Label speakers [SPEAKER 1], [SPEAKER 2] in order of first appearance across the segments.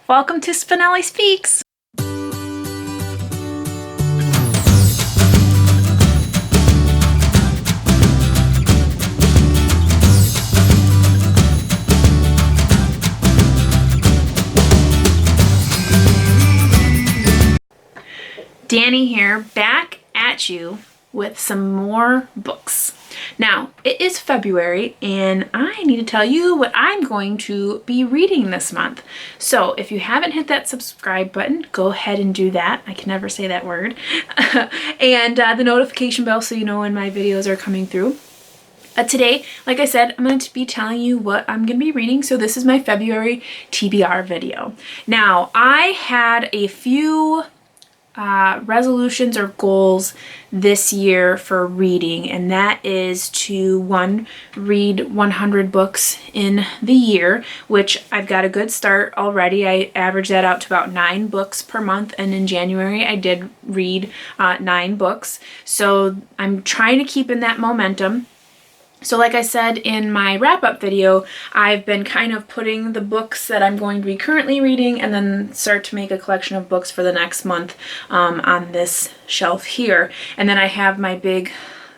[SPEAKER 1] Welcome to Spenelli Speaks. Danny here, back at you with some more books. Now, it is February and I need to tell you what I'm going to be reading this month. So if you haven't hit that subscribe button, go ahead and do that. I can never say that word. And the notification bell so you know when my videos are coming through. Today, like I said, I'm going to be telling you what I'm going to be reading. So this is my February TBR video. Now, I had a few resolutions or goals this year for reading, and that is to read 100 books in the year, which I've got a good start already. I averaged that out to about 9 books per month, and in January I did read 9 books, so I'm trying to keep in that momentum. So like I said in my wrap-up video, I've been kind of putting the books that I'm going to be currently reading and then start to make a collection of books for the next month on this shelf here. And then I have my big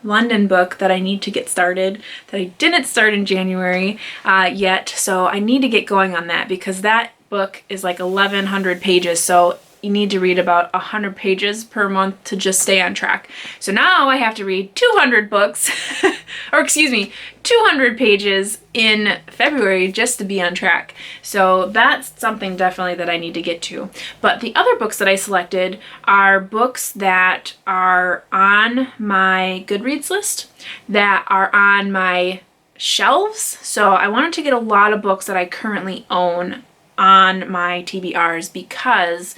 [SPEAKER 1] London book that I need to get started that I didn't start in January yet. So I need to get going on that because that book is like 1,100 pages. So you need to read about 100 pages per month to just stay on track. So now I have to read 200 books, or excuse me, 200 pages in February just to be on track. So that's something definitely that I need to get to. But the other books that I selected are books that are on my Goodreads list, that are on my shelves. So I wanted to get a lot of books that I currently own on my TBRs because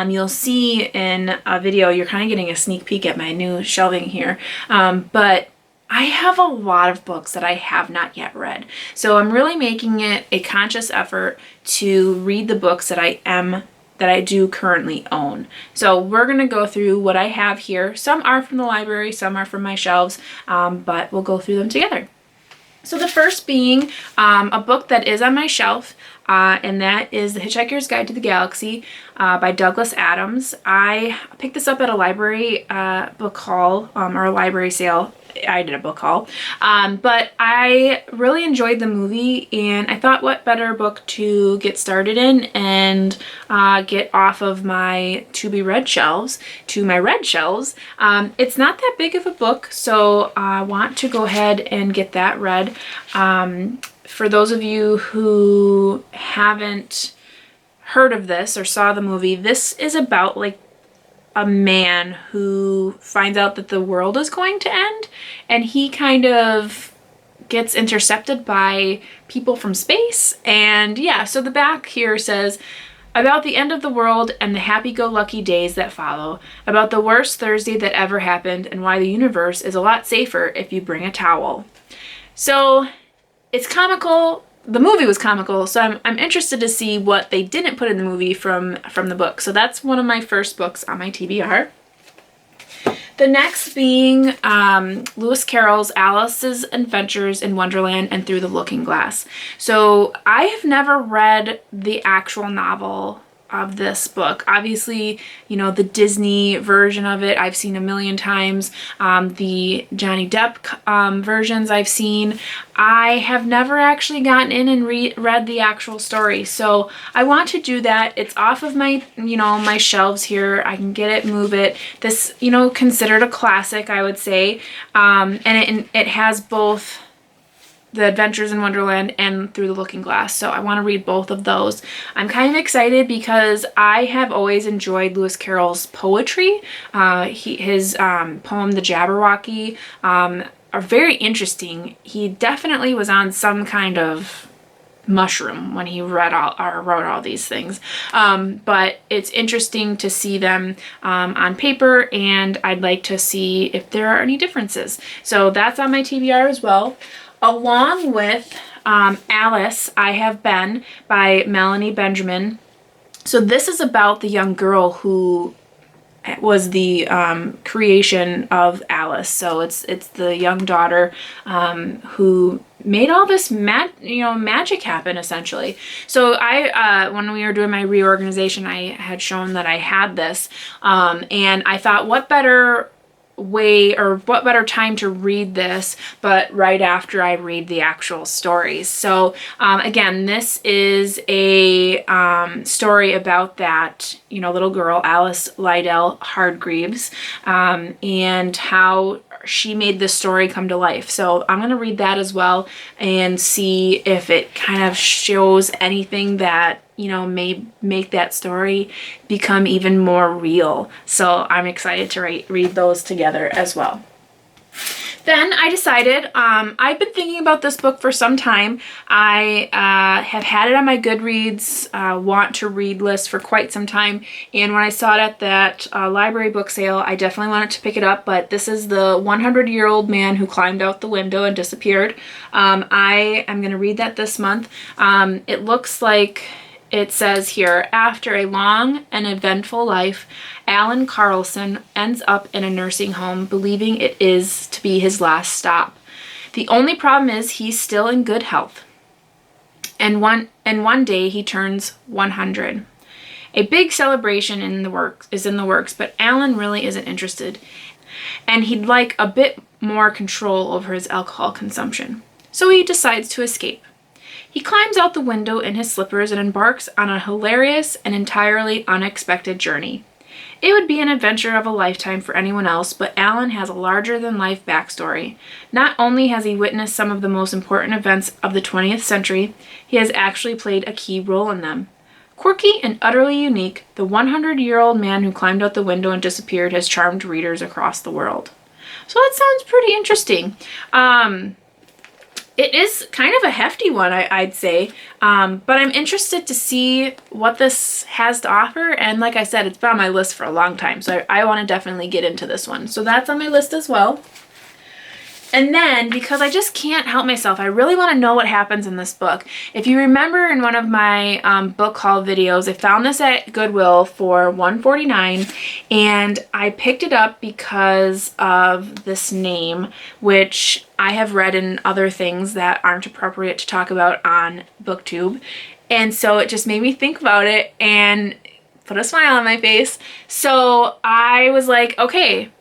[SPEAKER 1] you'll see in a video, you're kind of getting a sneak peek at my new shelving here, but I have a lot of books that I have not yet read. So I'm really making it a conscious effort to read the books that I do currently own. So we're going to go through what I have here. Some are from the library, some are from my shelves, but we'll go through them together. So the first being a book that is on my shelf, and that is The Hitchhiker's Guide to the Galaxy by Douglas Adams. I picked this up at a library book haul or a library sale. I did a book haul, but I really enjoyed the movie, and I thought what better book to get started in and get off of my to-be-read shelves to my read shelves. It's not that big of a book, so I want to go ahead and get that read. For those of you who haven't heard of this or saw the movie, this is about like a man who finds out that the world is going to end, and he kind of gets intercepted by people from space. And yeah, so the back here says, about the end of the world and the happy-go-lucky days that follow, about the worst Thursday that ever happened, and why the universe is a lot safer if you bring a towel. So it's comical. The movie was comical, so I'm interested to see what they didn't put in the movie from the book. So that's one of my first books on my TBR. The next being Lewis Carroll's Alice's Adventures in Wonderland and Through the Looking Glass. So I have never read the actual novel of this book. Obviously, you know, the Disney version of it I've seen a million times. The Johnny Depp versions I've seen. I have never actually gotten in and read the actual story. So I want to do that. It's off of my, my shelves here. I can get it, move it. This, considered a classic, I would say. And it has both The Adventures in Wonderland and Through the Looking Glass. So I want to read both of those. I'm kind of excited because I have always enjoyed Lewis Carroll's poetry. His poem, The Jabberwocky, are very interesting. He definitely was on some kind of mushroom when he wrote all these things. But it's interesting to see them on paper, and I'd like to see if there are any differences. So that's on my TBR as well. Along with Alice, I Have Been by Melanie Benjamin. So this is about the young girl who was the creation of Alice. So it's the young daughter who made all this magic happen, essentially. So I when we were doing my reorganization, I had shown that I had this, and I thought, what better way or what better time to read this but right after I read the actual stories. So again, this is a story about that little girl, Alice Liddell Hargreaves, and how she made this story come to life. So I'm going to read that as well and see if it kind of shows anything that may make that story become even more real. So I'm excited to read those together as well. Then I decided, I've been thinking about this book for some time. I have had it on my Goodreads want to read list for quite some time. And when I saw it at that library book sale, I definitely wanted to pick it up. But this is the 100-Year-Old Man Who Climbed Out the Window and Disappeared. I am going to read that this month. It looks like it says here, after a long and eventful life, Alan Carlson ends up in a nursing home, believing it is to be his last stop. The only problem is he's still in good health. And one day he turns 100. A big celebration is in the works, but Alan really isn't interested. And he'd like a bit more control over his alcohol consumption. So he decides to escape. He climbs out the window in his slippers and embarks on a hilarious and entirely unexpected journey. It would be an adventure of a lifetime for anyone else, but Alan has a larger-than-life backstory. Not only has he witnessed some of the most important events of the 20th century, he has actually played a key role in them. Quirky and utterly unique, the 100-year-old man who climbed out the window and disappeared has charmed readers across the world. So that sounds pretty interesting. It is kind of a hefty one, I'd say, but I'm interested to see what this has to offer, and like I said, it's been on my list for a long time, so I want to definitely get into this one. So that's on my list as well. And then, because I just can't help myself, I really want to know what happens in this book. If you remember in one of my book haul videos, I found this at Goodwill for $1.49, and I picked it up because of this name, which I have read in other things that aren't appropriate to talk about on BookTube. And so it just made me think about it and put a smile on my face. So I was like, okay,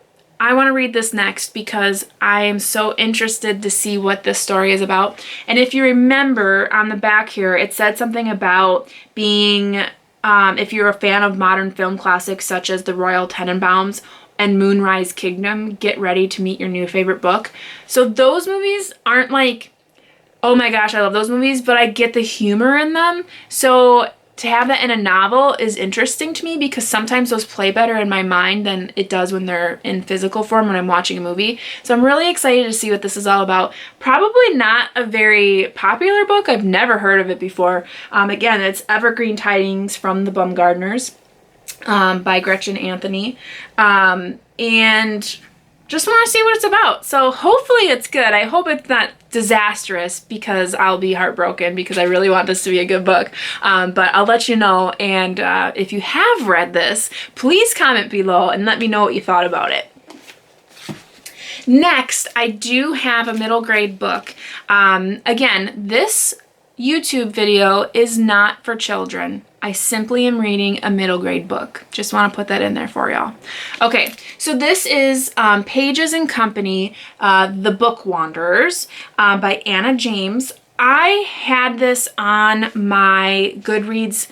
[SPEAKER 1] I want to read this next because I am so interested to see what this story is about. And if you remember on the back here, it said something about being, if you're a fan of modern film classics such as The Royal Tenenbaums and Moonrise Kingdom, get ready to meet your new favorite book. So those movies aren't like, oh my gosh, I love those movies, but I get the humor in them. So to have that in a novel is interesting to me because sometimes those play better in my mind than it does when they're in physical form when I'm watching a movie. So I'm really excited to see what this is all about. Probably not a very popular book. I've never heard of it before. Again, it's Evergreen Tidings from the Baumgartners by Gretchen Anthony. And just want to see what it's about. So hopefully it's good. I hope it's not disastrous because I'll be heartbroken because I really want this to be a good book. But I'll let you know. And if you have read this, please comment below and let me know what you thought about it. Next, I do have a middle grade book. Again, this YouTube video is not for children. I simply am reading a middle grade book. Just want to put that in there for y'all. Okay, so this is Pages and Company, The Bookwanderers by Anna James. I had this on my Goodreads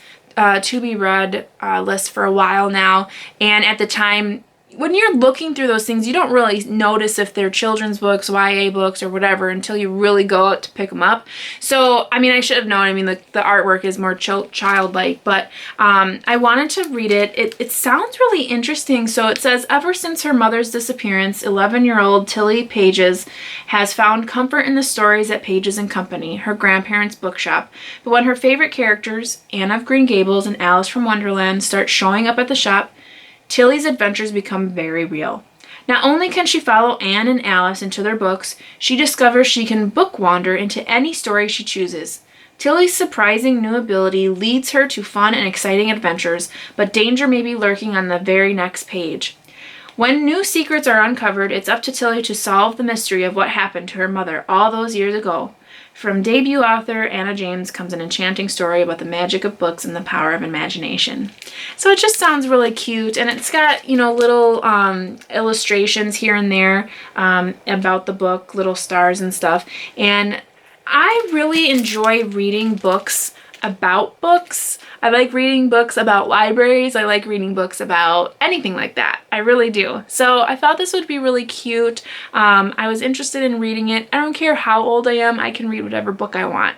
[SPEAKER 1] to be read list for a while now, and at the time, when you're looking through those things, you don't really notice if they're children's books, YA books, or whatever until you really go out to pick them up. So, I mean, I should have known. I mean, the artwork is more childlike, but I wanted to read it. It sounds really interesting. So it says, ever since her mother's disappearance, 11-year-old Tilly Pages has found comfort in the stories at Pages and Company, her grandparents' bookshop. But when her favorite characters, Anne of Green Gables and Alice from Wonderland, start showing up at the shop, Tilly's adventures become very real. Not only can she follow Anne and Alice into their books, she discovers she can book wander into any story she chooses. Tilly's surprising new ability leads her to fun and exciting adventures, but danger may be lurking on the very next page. When new secrets are uncovered, it's up to Tilly to solve the mystery of what happened to her mother all those years ago. From debut author Anna James comes an enchanting story about the magic of books and the power of imagination. So it just sounds really cute, and it's got, little illustrations here and there about the book, little stars and stuff. And I really enjoy reading books about books. I like reading books about libraries. I like reading books about anything like that. I really do. So I thought this would be really cute. I was interested in reading it. I don't care how old I am. I can read whatever book I want.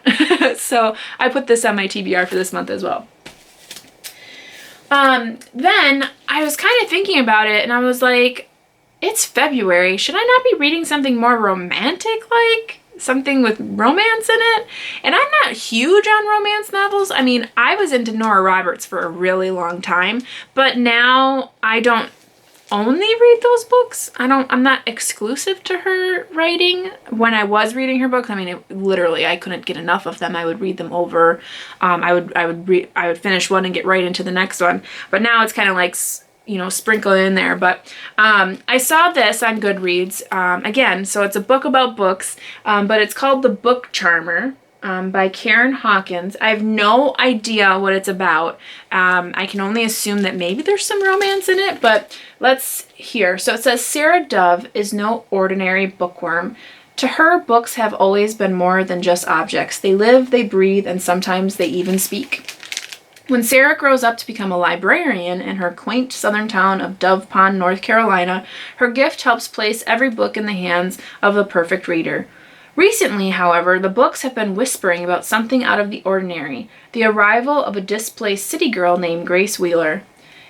[SPEAKER 1] So I put this on my TBR for this month as well. Then I was kind of thinking about it and I was like, it's February. Should I not be reading something more romantic, like something with romance in it? And I'm not huge on romance novels. I mean, I was into Nora Roberts for a really long time, but now I don't only read those books. I'm not exclusive to her writing. When I was reading her books, I mean, literally, I couldn't get enough of them. I would read them over. I would finish one and get right into the next one. But now it's kind of like, sprinkle in there. But I saw this on Goodreads again. So it's a book about books, but it's called The Book Charmer by Karen Hawkins. I have no idea what it's about. I can only assume that maybe there's some romance in it, but let's hear. So it says, Sarah Dove is no ordinary bookworm. To her, books have always been more than just objects. They live, they breathe, and sometimes they even speak. When Sarah grows up to become a librarian in her quaint southern town of Dove Pond, North Carolina, her gift helps place every book in the hands of the perfect reader. Recently, however, the books have been whispering about something out of the ordinary, the arrival of a displaced city girl named Grace Wheeler.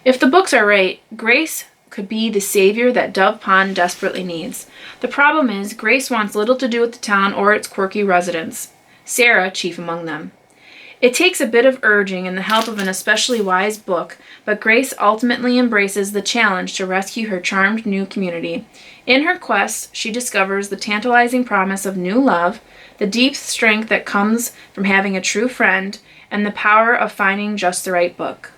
[SPEAKER 1] If the books are right, Grace could be the savior that Dove Pond desperately needs. The problem is, Grace wants little to do with the town or its quirky residents, Sarah chief among them. It takes a bit of urging and the help of an especially wise book, but Grace ultimately embraces the challenge to rescue her charmed new community. In her quest, she discovers the tantalizing promise of new love, the deep strength that comes from having a true friend, and the power of finding just the right book.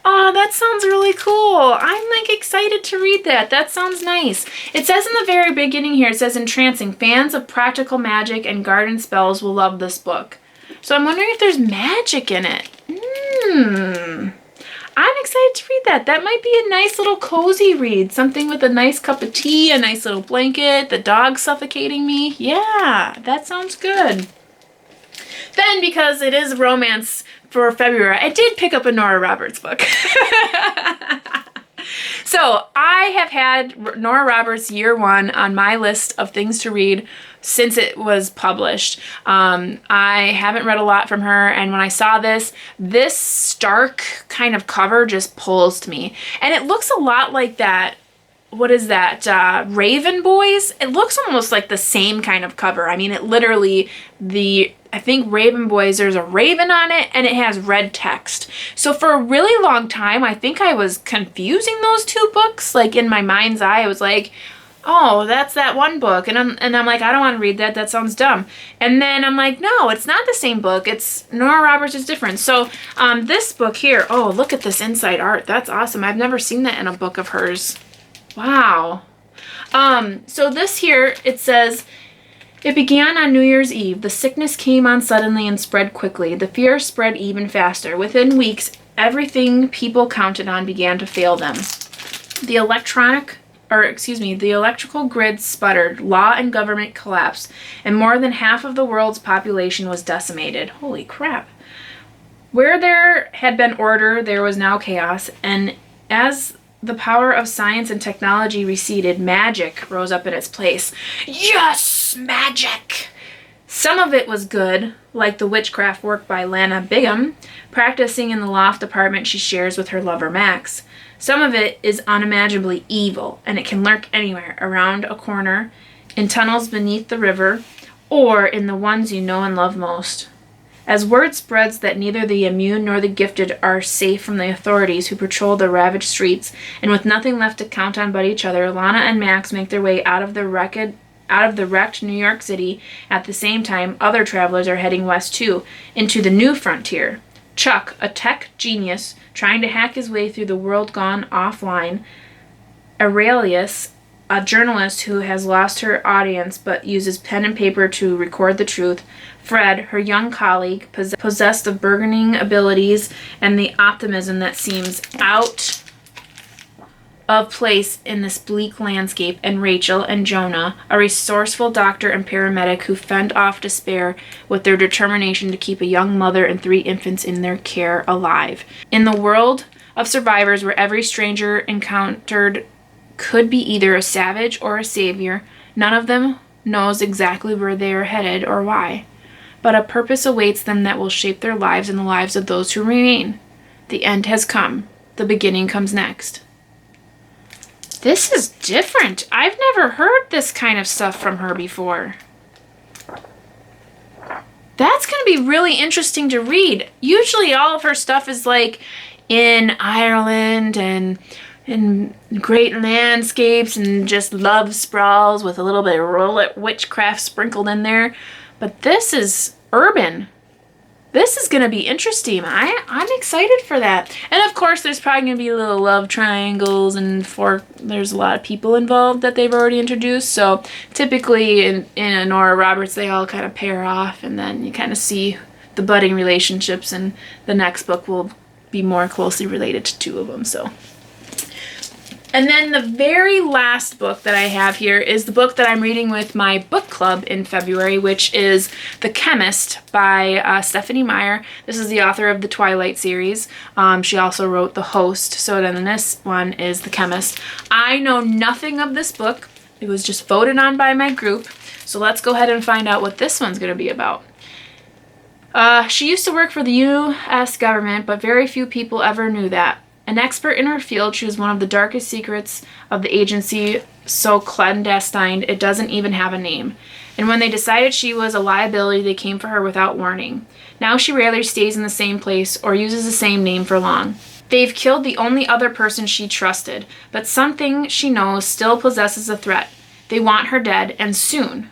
[SPEAKER 1] Oh, that sounds really cool. I'm excited to read that. That sounds nice. It says in the very beginning here, it says entrancing. Fans of practical magic and garden spells will love this book. So I'm wondering if there's magic in it. I'm excited to read that. That might be a nice little cozy read. Something with a nice cup of tea, a nice little blanket, the dog suffocating me. Yeah, that sounds good. Then, because it is romance for February, I did pick up a Nora Roberts book. So I have had Nora Roberts Year One on my list of things to read since it was published. I haven't read a lot from her, and when I saw this stark kind of cover just pulls to me. And it looks a lot like that, what is that, Raven Boys? It looks almost like the same kind of cover. I mean, it literally, I think Raven Boys, there's a raven on it, and it has red text. So for a really long time, I think I was confusing those two books. Like, in my mind's eye, I was like, oh, that's that one book. And I'm like, I don't want to read that. That sounds dumb. And then I'm like, no, it's not the same book. It's Nora Roberts is different. So this book here, oh, look at this inside art. That's awesome. I've never seen that in a book of hers. Wow. So this here, it says, it began on New Year's Eve. The sickness came on suddenly and spread quickly. The fear spread even faster. Within weeks, everything people counted on began to fail them. The electrical grid sputtered, law and government collapsed, and more than half of the world's population was decimated. Holy crap. Where there had been order, there was now chaos, and as the power of science and technology receded, magic rose up in its place. Yes, magic! Some of it was good, like the witchcraft work by Lana Bigham, practicing in the loft apartment she shares with her lover Max. Some of it is unimaginably evil, and it can lurk anywhere, around a corner, in tunnels beneath the river, or in the ones you know and love most. As word spreads that neither the immune nor the gifted are safe from the authorities who patrol the ravaged streets, and with nothing left to count on but each other, Lana and Max make their way out of the wrecked out of the wrecked New York City. At the same time, other travelers are heading west too, into the new frontier. Chuck, a tech genius trying to hack his way through the world gone offline. Aurelius, a journalist who has lost her audience but uses pen and paper to record the truth. Fred, her young colleague, possessed of burgeoning abilities and the optimism that seems out of place in this bleak landscape. And Rachel and Jonah, a resourceful doctor and paramedic who fend off despair with their determination to keep a young mother and 3 infants in their care alive. In the world of survivors where every stranger encountered could be either a savage or a savior, none of them knows exactly where they are headed or why. But a purpose awaits them that will shape their lives and the lives of those who remain. The end has come. The beginning comes next. This is different. I've never heard this kind of stuff from her before. That's going to be really interesting to read. Usually all of her stuff is like in Ireland and in great landscapes and just love sprawls with a little bit of witchcraft sprinkled in there. But this is urban. This is going to be interesting. I'm excited for that. And of course, there's probably going to be little love triangles and there's a lot of people involved that they've already introduced. So typically in a Nora Roberts, they all kind of pair off and then you kind of see the budding relationships, and the next book will be more closely related to 2 of them. So. And then the very last book that I have here is the book that I'm reading with my book club in February, which is The Chemist by Stephenie Meyer. This is the author of the Twilight series. She also wrote The Host. So then this one is The Chemist. I know nothing of this book. It was just voted on by my group. So let's go ahead and find out what this one's going to be about. She used to work for the U.S. government, but very few people ever knew that. An expert in her field, she was one of the darkest secrets of the agency, so clandestine it doesn't even have a name. And when they decided she was a liability, they came for her without warning. Now she rarely stays in the same place or uses the same name for long. They've killed the only other person she trusted, but something she knows still possesses a threat. They want her dead, and soon.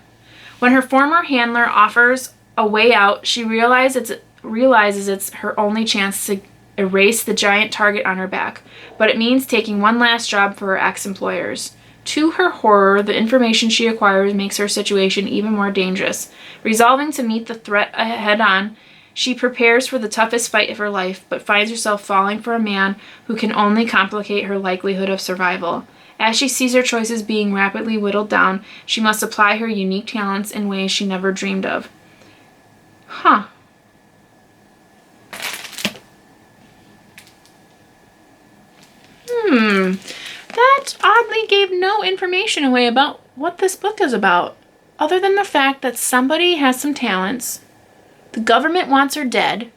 [SPEAKER 1] When her former handler offers a way out, she realizes it's her only chance to erase the giant target on her back, but it means taking one last job for her ex-employers. To her horror, the information she acquires makes her situation even more dangerous. Resolving to meet the threat head-on, she prepares for the toughest fight of her life, but finds herself falling for a man who can only complicate her likelihood of survival. As she sees her choices being rapidly whittled down, she must apply her unique talents in ways she never dreamed of. Huh. That oddly gave no information away about what this book is about, other than the fact that somebody has some talents, the government wants her dead,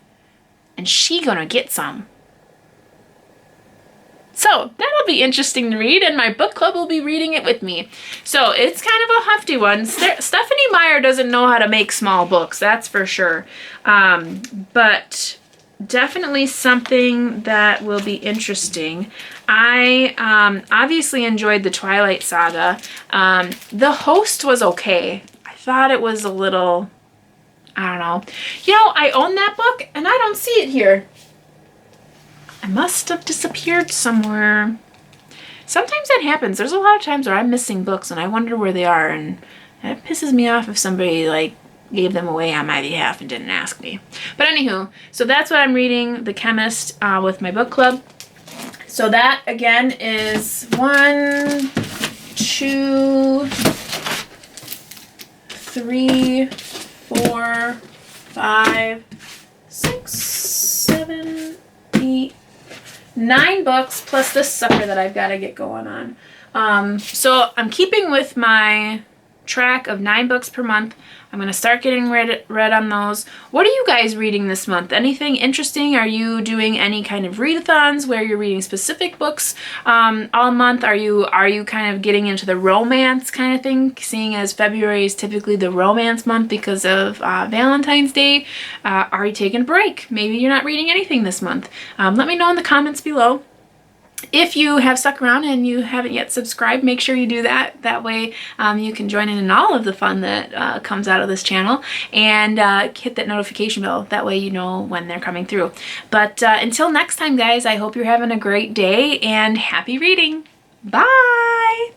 [SPEAKER 1] and she gonna get some. So that'll be interesting to read, and my book club will be reading it with me. So it's kind of a hefty one. Stephenie Meyer doesn't know how to make small books, that's for sure. But definitely something that will be interesting. I obviously enjoyed the Twilight Saga. The Host was okay. I thought it was a little, I don't know. You know, I own that book and I don't see it here. I must have disappeared somewhere. Sometimes that happens. There's a lot of times where I'm missing books and I wonder where they are, and it pisses me off if somebody like gave them away on my behalf and didn't ask me. But anywho, so that's what I'm reading, The Chemist, with my book club. So that again is 1, 2, 3, 4, 5, 6, 7, 8, 9 books plus this sucker that I've got to get going on. So I'm keeping with my track of 9 books per month. I'm going to start getting read on those. What are you guys reading this month? Anything interesting? Are you doing any kind of readathons where you're reading specific books all month? Are you kind of getting into the romance kind of thing, seeing as February is typically the romance month because of Valentine's Day? Are you taking a break? Maybe you're not reading anything this month. Let me know in the comments below. If you have stuck around and you haven't yet subscribed, make sure you do that. That way you can join in all of the fun that comes out of this channel, and hit that notification bell. That way you know when they're coming through. But until next time, guys, I hope you're having a great day and happy reading. Bye!